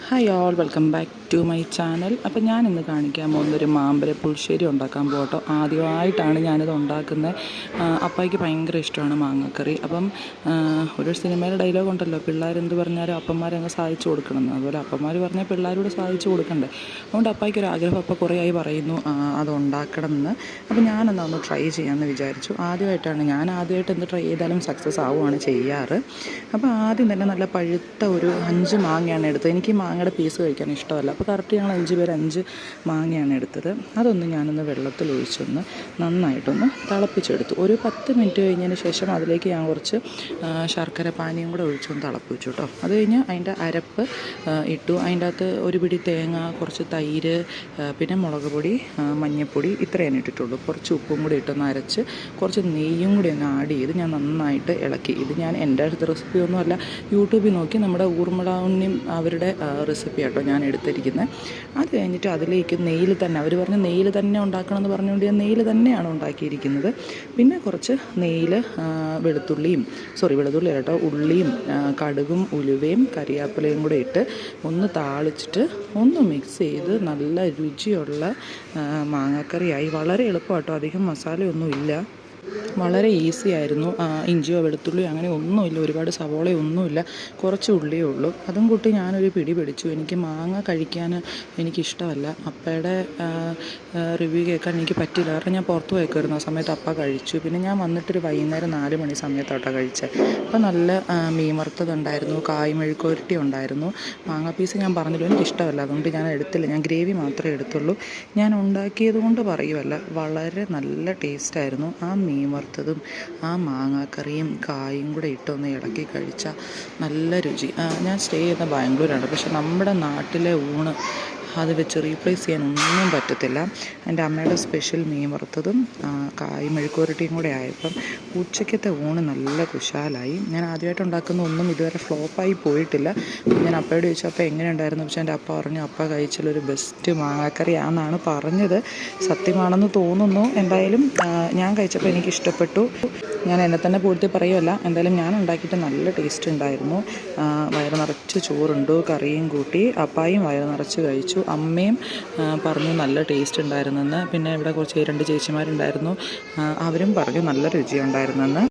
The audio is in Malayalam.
Hi all, welcome back to my channel. അപ്പം ഞാൻ ഇന്ന് കാണിക്കാൻ പോകുന്നൊരു മാമ്പഴ പുളിശ്ശേരി ഉണ്ടാക്കാൻ പോകട്ടോ. ആദ്യമായിട്ടാണ് ഞാനിത് ഉണ്ടാക്കുന്നത്. അപ്പായ്ക്ക് ഭയങ്കര ഇഷ്ടമാണ് മാങ്ങക്കറി. അപ്പം ഒരു സിനിമയിലെ ഡയലോഗ് ഉണ്ടല്ലോ, പിള്ളേരെന്ത് പറഞ്ഞാലും അപ്പന്മാരങ്ങ് സാധിച്ചു കൊടുക്കണമെന്ന്. അതുപോലെ അപ്പന്മാർ പറഞ്ഞാൽ പിള്ളേരോട് സാധിച്ചു കൊടുക്കണ്ടേ. അതുകൊണ്ട് അപ്പായ്ക്കൊരു ആഗ്രഹം അപ്പം കുറേ ആയി പറയുന്നു അത് ഉണ്ടാക്കണമെന്ന്. അപ്പം ഞാനെന്നാൽ ഒന്ന് ട്രൈ ചെയ്യാമെന്ന് വിചാരിച്ചു. ആദ്യമായിട്ട് എന്ത് ട്രൈ ചെയ്താലും സക്സസ് ആവുകയാണ് ചെയ്യാറ്. അപ്പോൾ ആദ്യം തന്നെ നല്ല പഴുത്ത ഒരു 5 മാങ്ങയാണ് എടുത്തത്. എനിക്ക് മാങ്ങയുടെ പീസ് കഴിക്കാൻ ഇഷ്ടമല്ല. അപ്പോൾ കറക്റ്റ് ഞങ്ങൾ 5 പേര് 5 മാങ്ങയാണ് എടുത്തത്. അതൊന്ന് ഞാനൊന്ന് വെള്ളത്തിലൊഴിച്ചൊന്ന് നന്നായിട്ടൊന്ന് തിളപ്പിച്ചെടുത്തു. ഒരു 10 മിനിറ്റ് കഴിഞ്ഞതിന് ശേഷം അതിലേക്ക് ഞാൻ കുറച്ച് ശർക്കര പാനിയും കൂടെ ഒഴിച്ചൊന്ന് തിളപ്പിച്ചു കേട്ടോ. അത് കഴിഞ്ഞ് അതിൻ്റെ അരപ്പ് ഇട്ടു. അതിൻ്റെ അകത്ത് ഒരു പിടി തേങ്ങ, കുറച്ച് തൈര്, പിന്നെ മുളക് പൊടി, മഞ്ഞൾപ്പൊടി, ഇത്രയാണ് ഇട്ടിട്ടുള്ളൂ. കുറച്ച് ഉപ്പും കൂടി ഇട്ടൊന്ന് അരച്ച് കുറച്ച് നെയ്യും കൂടി ഒന്ന് ആഡ് ചെയ്ത് ഞാൻ നന്നായിട്ട് ഇളക്കി. ഇത് ഞാൻ എൻ്റെ അടുത്ത റെസിപ്പിയൊന്നുമല്ല, യൂട്യൂബിൽ നോക്കി നമ്മുടെ ഊർമിള ഉണ്ണിയും അവരുടെ റെസിപ്പി ആട്ടോ ഞാൻ എടുത്തിരിക്കുന്നത്. അത് കഴിഞ്ഞിട്ട് അതിലേക്ക് നെയ്യിൽ തന്നെ, അവർ പറഞ്ഞ് നെയ്യിൽ തന്നെ ഉണ്ടാക്കണമെന്ന് പറഞ്ഞുകൊണ്ട് ഞാൻ നെയ്യിൽ തന്നെയാണ് ഉണ്ടാക്കിയിരിക്കുന്നത്. പിന്നെ കുറച്ച് നെയ്യിൽ വെളുത്തുള്ളി കേട്ടോ, ഉള്ളിയും കടുകും ഉലുവയും കരിയാപ്പിലയും കൂടെ ഇട്ട് ഒന്ന് താളിച്ചിട്ട് ഒന്ന് മിക്സ് ചെയ്ത് നല്ല രുചിയുള്ള മാങ്ങാക്കറിയായി. വളരെ എളുപ്പമാട്ടോ, അധികം മസാലയൊന്നും ഇല്ല, വളരെ ഈസി ആയിരുന്നു. ഇഞ്ചിയോ വെളുത്തുള്ളിയോ അങ്ങനെ ഒന്നുമില്ല, ഒരുപാട് സവോളയൊന്നുമില്ല, കുറച്ച് ഉള്ളിയേ ഉള്ളൂ. അതും കൂട്ടി ഞാനൊരു പിടി പിടിച്ചു. എനിക്ക് മാങ്ങ കഴിക്കാൻ എനിക്കിഷ്ടമല്ല. അപ്പയുടെ റിവ്യൂ കേൾക്കാൻ എനിക്ക് പറ്റില്ല, കാരണം ഞാൻ പുറത്ത് പോയിക്കായിരുന്നു. ആ സമയത്ത് അപ്പ കഴിച്ചു. പിന്നെ ഞാൻ വന്നിട്ടൊരു വൈകുന്നേരം 4 മണി സമയത്തോട്ടാണ് കഴിച്ചത്. അപ്പോൾ നല്ല മീൻ വറുത്തതുണ്ടായിരുന്നു, കായ് മെഴുക്കുവരട്ടി ഉണ്ടായിരുന്നു. മാങ്ങ പീസ് ഞാൻ പറഞ്ഞല്ലോ എനിക്കിഷ്ടമല്ല, അതുകൊണ്ട് ഞാൻ എടുത്തില്ല. ഞാൻ ഗ്രേവി മാത്രമേ എടുത്തുള്ളൂ. ഞാൻ ഉണ്ടാക്കിയത് കൊണ്ട് പറയുമല്ല, വളരെ നല്ല ടേസ്റ്റായിരുന്നു. ആ മീൻ വറുത്തതും ആ മാങ്ങാക്കറിയും കായും കൂടെ ഇട്ടൊന്ന് ഇളക്കി കഴിച്ചാൽ നല്ല രുചി. ഞാൻ സ്റ്റേ ചെയ്യുന്ന ബാംഗ്ലൂരാണ്, പക്ഷെ നമ്മുടെ നാട്ടിലെ ഊണ് അത് വെച്ച് റീപ്ലേസ് ചെയ്യാൻ ഒന്നും പറ്റത്തില്ല. എൻ്റെ അമ്മയുടെ സ്പെഷ്യൽ മീൻ വറുത്തതും കായ് മെഴുക്കുവരട്ടിയും കൂടെ ആയപ്പം ഉച്ചയ്ക്കത്തെ ഊണ് നല്ല കുശാലായി. ഞാൻ ആദ്യമായിട്ട് ഉണ്ടാക്കുന്ന ഒന്നും ഇതുവരെ ഫ്ലോപ്പായി പോയിട്ടില്ല. ഞാൻ അപ്പയോട് ചോദിച്ചു, അപ്പോൾ എങ്ങനെ ഉണ്ടായിരുന്നു? പക്ഷേ എൻ്റെ അപ്പ പറഞ്ഞു, അപ്പ കഴിച്ചാലൊരു ബെസ്റ്റ് മാങ്ങാക്കറി ആണെന്നാണ് പറഞ്ഞത്. സത്യമാണെന്ന് തോന്നുന്നു. എന്തായാലും ഞാൻ കഴിച്ചപ്പോൾ എനിക്ക് ഇഷ്ടപ്പെട്ടു. ഞാൻ എന്നെ തന്നെ പൂഴ്ത്തി പറയുമല്ല, എന്തായാലും ഞാൻ ഉണ്ടാക്കിയിട്ട് നല്ല ടേസ്റ്റ് ഉണ്ടായിരുന്നു. വയറ് നിറച്ച് ചോറുണ്ടു, കറിയും കൂട്ടി. അപ്പായും വയറ് നിറച്ച് കഴിച്ചു. അമ്മയും പറഞ്ഞു നല്ല ടേസ്റ്റ് ഉണ്ടായിരുന്നെന്ന്. പിന്നെ ഇവിടെ കുറച്ച് 2 ചേച്ചിമാരുണ്ടായിരുന്നു, അവരും പറഞ്ഞു നല്ല രുചി ഉണ്ടായിരുന്നെന്ന്.